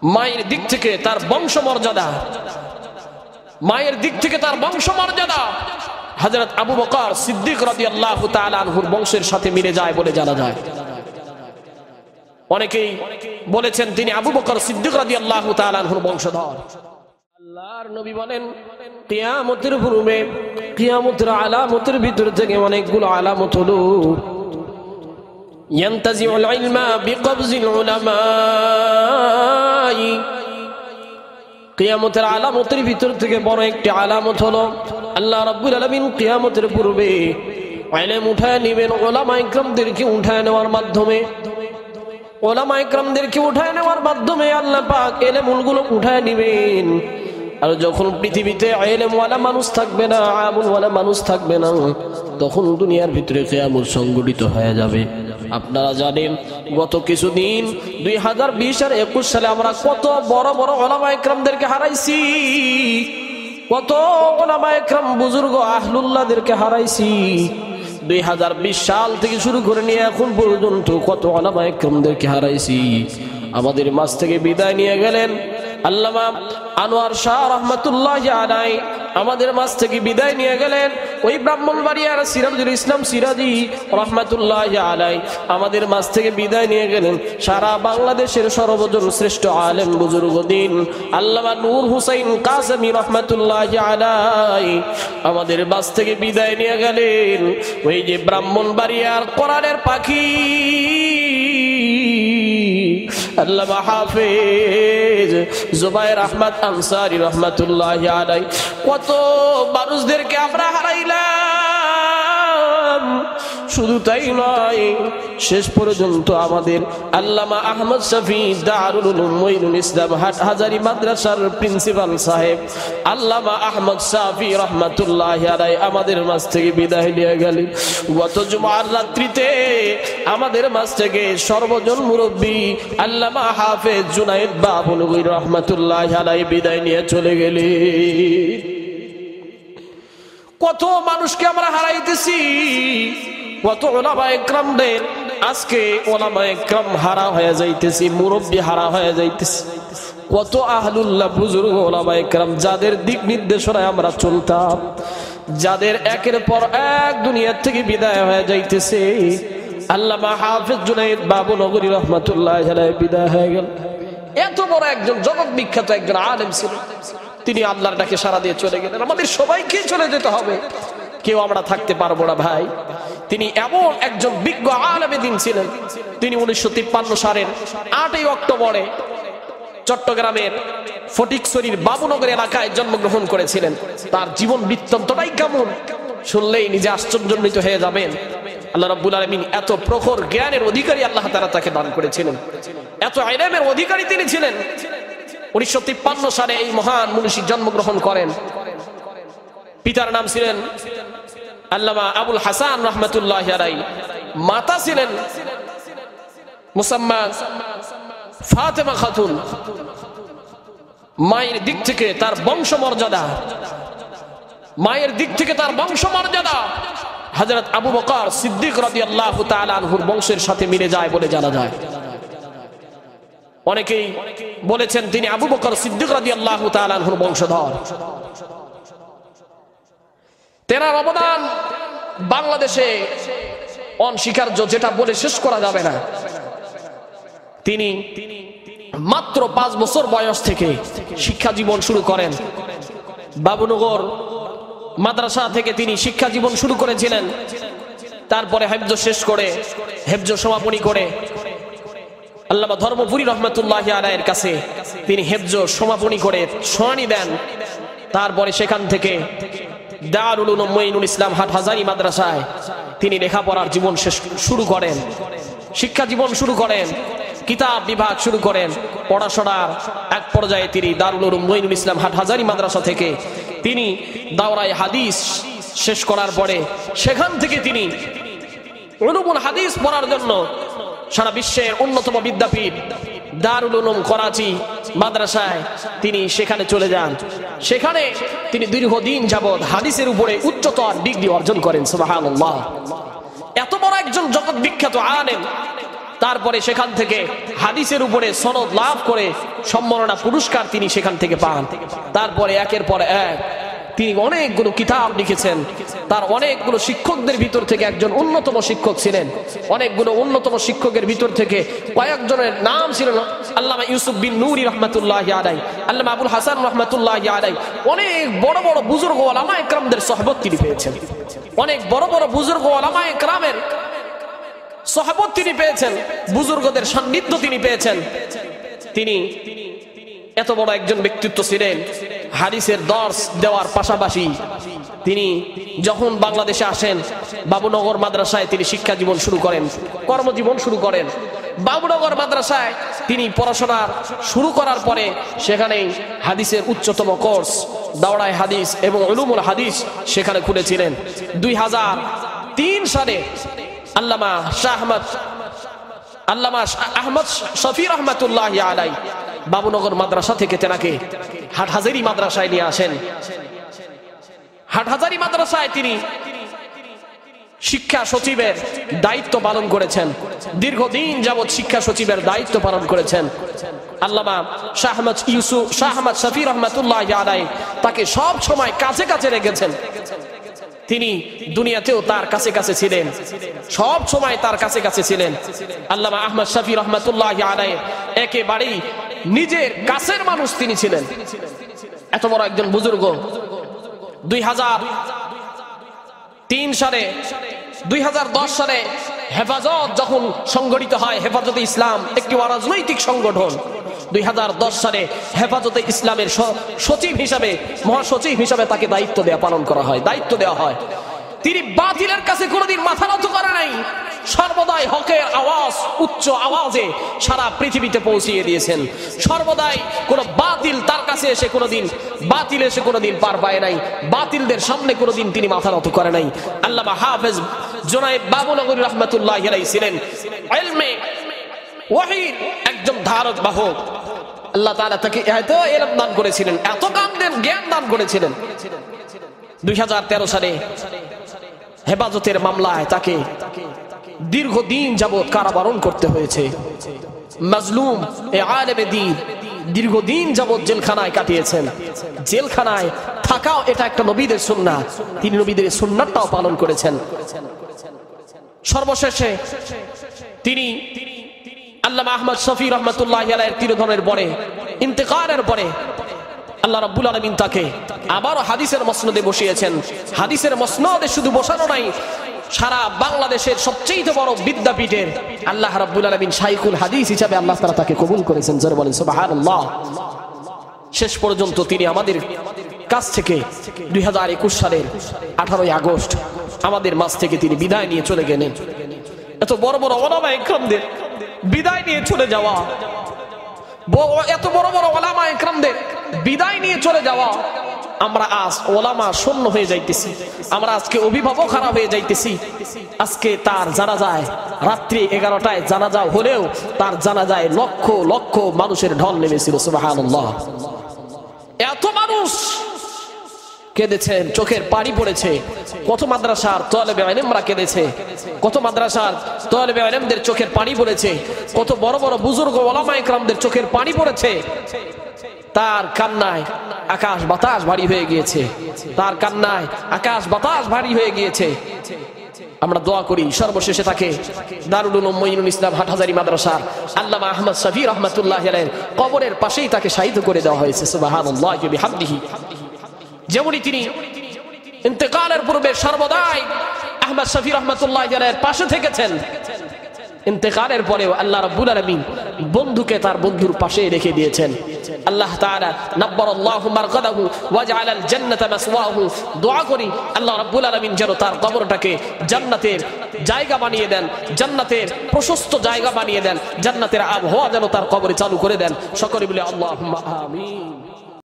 মায়ের দিক থেকে তার বংশমর্যাদা, মায়ের দিক থেকে তার বংশমর্যাদা হযরত আবু বকর সিদ্দিক রাদিয়াল্লাহু তাআলা আনহুর বংশের সাথে মিলে যায় বলে জানা যায়। অনেকেই বলেছেন তিনি আবু বকর সিদ্দিক রাদিয়াল্লাহু তাআলা আনহুর বংশধর। আল্লাহর নবী বলেন, কিয়ামতের পূর্বে কিয়ামতের আলামতের ভিতর থেকে অনেকগুলো আলামত হলো, ইয়ানতাজিউল ইলমা বিকবজিল উলামা। কিয়ামতের আলামতের ভিতর থেকে বড় একটি আলামত হলো আল্লাহ রাব্বুল আলামিন কিয়ামতের পূর্বে ইলম উঠায় নেবেন উলামা ইকরামদেরকে উঠায় নেওয়ার মাধ্যমে। উলামা ইকরামদেরকে উঠায় নেওয়ার মাধ্যমে আল্লাহ পাক ইলমগুলো উঠায় নেবেন। আর যখন পৃথিবীতে ইলমওয়ালা মানুষ থাকবে না, আমলওয়ালা মানুষ থাকবে না, তখন দুনিয়ার ভিতরে কিয়ামত সংগঠিত হয়ে যাবে। আপনারা জানেন গত কিছুদিন 2020 আর 21 সালে আমরা কত বড় বড় উলামা ইকরামদেরকে হারাইছি, কত উলামা ইকরাম বুজুর্গ আহলুল্লাহদেরকে হারাইছি। 2020 সাল থেকে শুরু করে নিয়ে এখন পর্যন্ত কত উলামা ইকরামদেরকে হারাইছি। আমাদের মাঝ থেকে বিদায় নিয়ে গেলেন আল্লামা আনোয়ার শাহ রহমাতুল্লাহি আলাইহি, আমাদের মাঝ থেকে বিদায় নিয়ে গেলেন ওই ব্রাহ্মণবাড়িয়ার সিরাজুল ইসলাম সিরাজি রহমাতুল্লাহি আলাইহি, আমাদের মাঝ থেকে বিদায় নিয়ে গেলেন সারা বাংলাদেশের সর্বজন শ্রেষ্ঠ আলেম বুজুর্গ দিন আল্লামা নূর হুসাইন কাসেমি রহমাতুল্লাহি আলাইহি, আমাদের মাঝ থেকে বিদায় নিয়ে গেলেন ওই যে ব্রাহ্মণবাড়িয়ার কোরআনের পাখি আল্লামা হাফেজ জুবায়ের আহমদ আনসারী রহমাতুল্লাহি আলাইহি। কত মানুষদেরকে আমরা হারাইলাম। শুধু তাই নয়, শেষ পর্যন্ত আমাদের আল্লামা আহমদ শফি দারুল উলুম মঈনুল ইসলাম হাটহাজারী মাদ্রাসার প্রিন্সিপাল সাহেব আল্লামা আহমদ শফি রহমাতুল্লাহি আলাইহি আমাদের মাঝ থেকে বিদায় নিয়ে গেলেন। গত জুমার রাত্রিতে আমাদের মাঝ থেকে সর্বজন মুরব্বী আল্লামা হাফেজ জুনায়েদ বাবুনগরী রহমাতুল্লাহি আলাইহি বিদায় নিয়ে চলে গেলেন। কত মানুষকে আমরা হারাইতেছি, কত উলামা ইকরামদের আজকে উলামা ইকরাম হারা হয়ে যাইতেছি, মুরব্বী হারা হয়ে যাইতেছি। কত আহলুল্লাহ বুজুর্গ উলামা ইকরাম যাদের দিক নির্দেশনায় আমরা চলতাম, যাদের একের পর এক দুনিয়ার থেকে বিদায় হয়ে যাইতেছে। আল্লামা হাফেজ জুনায়েদ বাবুনগরী রহমাতুল্লাহি আলাইহি বিদায় হয়ে গেল। এত বড় একজন জগৎ বিখ্যাত একজন আলেম ছিলেন, তিনি আল্লাহর ডাকে সাড়া দিয়ে চলে গেলেন। আমাদের সবাইকে চলে যেতে হবে, কেউ আমরা থাকতে পারবো না ভাই। তিনি এমন একজন বিজ্ঞ আলেমে দ্বীন ছিলেন। তিনি 1953 সালের 8ই অক্টোবরে চট্টগ্রামের ফটিকছড়ির বাবুনগর এলাকায় জন্মগ্রহণ করেছিলেন। তার জীবন বৃত্তান্তটাই কেমন শুনলেই নিজে আশ্চর্যান্বিত হয়ে যাবেন। আল্লাহ রাব্বুল আলামিন এত প্রখর জ্ঞানের অধিকারী আল্লাহ তাআলা তাকে দান করেছিলেন, এত ইলমের অধিকারী তিনি ছিলেন। 1953 সালে এই মহান মুনিশি জন্মগ্রহণ করেন। পিতার নাম ছিলেন আল্লামা আবুল হাসান রহমাতুল্লাহি আলাইহি, মাতা ছিলেন মুসাম্মা ফাতেমা খাতুন। মায়ের দিক থেকে তার বংশমর্যাদা, মায়ের দিক থেকে তার বংশমর্যাদা হযরত আবু বকর সিদ্দিক রাদিয়াল্লাহু তাআলা আনহুর বংশের সাথে মিলে যায় বলে জানা যায়। অনেকেই বলেছেন তিনি আবু বকর সিদ্দিক রাদিয়াল্লাহু তাআলা আনহুর বংশধর। তেনার অবদান বাংলাদেশে অনস্বীকার্য, যেটা বলে শেষ করা যাবে না। তিনি মাত্র 5 বছর বয়স থেকে শিক্ষা জীবন শুরু করেন। বাবুনগর মাদ্রাসা থেকে তিনি শিক্ষা জীবন শুরু করেছিলেন। তারপরে হেফজ শেষ করে, হেফজ সমাপনী করে আল্লামা ধর্মপুরী রহমাতুল্লাহি আলাইহির কাছে তিনি হেফজ সমাপনী করে শুনানি দেন। তারপরে সেখান থেকে দারুল উলুম মঈনুল ইসলাম হাটহাজারী মাদ্রাসায় তিনি লেখাপড়ার জীবন শুরু করেন, শিক্ষা জীবন শুরু করেন, কিতাব বিভাগ শুরু করেন। পড়াশোনার এক পর্যায়ে তিনি দারুল উলুম মঈনুল ইসলাম হাটহাজারী মাদ্রাসা থেকে তিনি দাওরায়ে হাদিস শেষ করার পরে সেখান থেকে তিনি উলুমুল হাদিস পড়ার জন্য সারা বিশ্বের অন্যতম বিদ্যাপীঠ দারুল উলুম করাচি মাদ্রাসায় তিনি সেখানে চলে যান। সেখানে তিনি দীর্ঘদিন যাবৎ হাদিসের উপরে উচ্চতর ডিগ্রি অর্জন করেন। সুবহানাল্লাহ। এত বড় একজন জগৎ বিখ্যাত আলেম তারপরে সেখান থেকে হাদিসের উপরে সনদ লাভ করে সম্মাননা পুরস্কার তিনি সেখান থেকে পান। তারপরে একের পর এক তিনি অনেকগুলো কিতাব লিখেছেন। তার অনেকগুলো শিক্ষকদের ভিতর থেকে একজন অন্যতম শিক্ষক ছিলেন। অনেকগুলো অন্যতম শিক্ষকের ভিতর থেকে কয়েকজনের নাম ছিলেন আল্লামা ইউসুফ বিন নূরি রহমাতুল্লাহি আলাইহি, আল্লামা আবুল হাসান রহমাতুল্লাহি আলাইহি। অনেক বড় বড় বুজুর্গ ওলামা ইকরামদের সোহবত তিনি পেয়েছেন। অনেক বড় বড় বুজুর্গ ওলামা ইকরামের সোহবত তিনি পেয়েছেন, বুজুর্গদের সান্নিধ্য তিনি পেয়েছেন। তিনি এত বড় একজন ব্যক্তিত্ব ছিলেন। হাদিসের দর্স দেওয়ার পাশাপাশি তিনি যখন বাংলাদেশে আসেন বাবুনগর মাদ্রাসায় তিনি শিক্ষা জীবন শুরু করেন, কর্মজীবন শুরু করেন। বাবুনগর মাদ্রাসায় তিনি পড়াশোনা শুরু করার পরে সেখানেই হাদিসের উচ্চতম কোর্স দাওরায়ে হাদিস এবং উলুমুল হাদিস সেখানে খুলেছিলেন। 2003 সালে আল্লামা আহমদ শফি রহমাতুল্লাহি আলাইহি বাবুনগর মাদ্রাসা থেকে তেনাকে হাটহাজারী মাদ্রাসায় নিয়ে আসেন। হাটহাজারী মাদ্রাসায় তিনি শিক্ষা সচিবের দায়িত্ব পালন করেছেন। দীর্ঘদিন যাবৎ শিক্ষা সচিবের দায়িত্ব পালন করেছেন। আল্লামা শাহ আহমদ শফি রহমাতুল্লাহি আলাইহি তাকে সব সময় কাছে কাছে রেখেছেন। তিনি দুনিয়াতেও তার কাছে কাছে ছিলেন, সব সময় তার কাছে কাছে ছিলেন। আল্লামা আহমদ শফি রহমাতুল্লাহি আলাইহি একেবারেই নিজের কাছের মানুষ তিনি ছিলেন। এত বড় একজন বুজুর্গ 2003 সালে 2010 সালে হেফাজত যখন সংগঠিত হয়, হেফাজতে ইসলাম একটি অরাজনৈতিক সংগঠন। 2010 সালে হেফাজতে ইসলামের সচিব হিসাবে, মহাসচিব হিসাবে তাকে দায়িত্ব দেওয়া হয়। তিনি বাতিলের কাছে কোনোদিন মাথা নত করে নাই, সর্বদাই হকের আওয়াজ উচ্চ আওয়াজে সারা পৃথিবীতে পৌঁছিয়ে দিয়েছেন। সর্বদাই কোন বাতিল তার কাছে এসে কোনোদিন পার পায় নাই, বাতিলদের সামনে কোনোদিন তিনি মাথা নত করে নাই। আল্লামা হাফেজ জুনায়েদ বাবুনগরী রাহমাতুল্লাহি আলাইহি ছিলেন ইলমে ওয়াহির একজন ধারক বাহক। আল্লাহ তাআলা তাকে এত ইলম দান করেছিলেন, এত জ্ঞান দান করেছিলেন। 2013 সালে হেফাজতের মামলায় তাকে দীর্ঘদিন যাবৎ কারাবরণ করতে হয়েছে। মাজলুম এ আলেমে দ্বীন দীর্ঘদিন যাবৎ জেলখানায় কাটিয়েছেন। জেলখানায় থাকাও এটা একটা নবীদের সুন্নাহ, তিনি নবীদের সুন্নাহটাও পালন করেছেন। সর্বশেষে তিনি আল্লামা আহমদ শফি রহমাতুল্লাহি আলাইহির তিরোধানের পরে, ইন্তেকালের পরে আল্লাহ রাব্বুল আলামিন তাকে আবারও হাদিসের মসনদে বসিয়েছেন। হাদিসের মসনদে শুধু বসানো নাই, সারা বাংলাদেশের সবচেয়ে বড় বিদ্যাপীঠের আল্লাহ রাব্বুল আলামিন শাইখুল হাদিস হিসাবে আল্লাহ তাআলা তাকে কবুল করেছেন। জোরে বলেন সুবহানাল্লাহ। শেষ পর্যন্ত তিনি আমাদের কাছ থেকে 2021 সালের 18 আগস্ট আমাদের মাঝ থেকে তিনি বিদায় নিয়ে চলে গেলেন। এত বড় বড় ওলামা ইকরামদের বিদায় নিয়ে চলে যাওয়া, এত বড় বড় ওলামা ইকরামদের বিদায় নিয়ে চলে যাওয়া, আমরা আজ ওলামা শূন্য হয়ে যাইতেছি, আমরা আজকে অভিভাবক হারা হয়ে যাইতেছি। আজকে তার জানাজায় রাত্রি 11টায় জানাজা হলেও তার জানাজায় লক্ষ লক্ষ মানুষের ঢল নেমেছিল। সুবহানাল্লাহ। এত মানুষ কেঁদেছেন, চোখের পানি পড়েছে। কত মাদ্রাসার তালেবে ইলমরা কেঁদেছে, কত মাদ্রাসার তালেবে ইলমদের চোখের পানি পড়েছে, কত বড় বড় বুজুর্গ ওলামা ইকরামদের চোখের পানি পড়েছে। তার কান্নায় আকাশ বাতাস ভারী হয়ে গিয়েছে, তার কান্নায় আকাশ বাতাস ভারী হয়ে গিয়েছে। আমরা দোয়া করি সর্বশেষে তাকে দারুল উলুম মুঈনুল ইসলাম হাটহাজারী মাদ্রাসার আল্লামা আহমদ শফি রাহমাতুল্লাহি আলাইহির কবরের পাশেই তাকে শাহীদ করে দেওয়া হয়েছে। সুবহানাল্লাহি ওয়া বিহামদিহি। যেমনি তিনি ইন্তেকালের পূর্বে সর্বদাই আহমদ শফি রাহমাতুল্লাহি আলাইহির পাশে থেকেছেন, ইন্তেকালের পরেও আল্লাহ রাব্বুল আলামিন বন্ধুকে তার বন্ধুর পাশে রেখে দিয়েছেন। আল্লাহ তাআলা নাব্বারাল্লাহু মারকাদাহু ওয়া জাআলাল জান্নাতা মাসওয়াহু। দোয়া করি আল্লাহ রাব্বুল আলামিন যেন তার কবরটাকে জান্নাতের জায়গা বানিয়ে দেন, জান্নাতের প্রশস্ত জায়গা বানিয়ে দেন, জান্নাতের আবহাওয়া যেন তার কবরে চালু করে দেন। সকলে বলে আল্লাহুম্মা আমিন।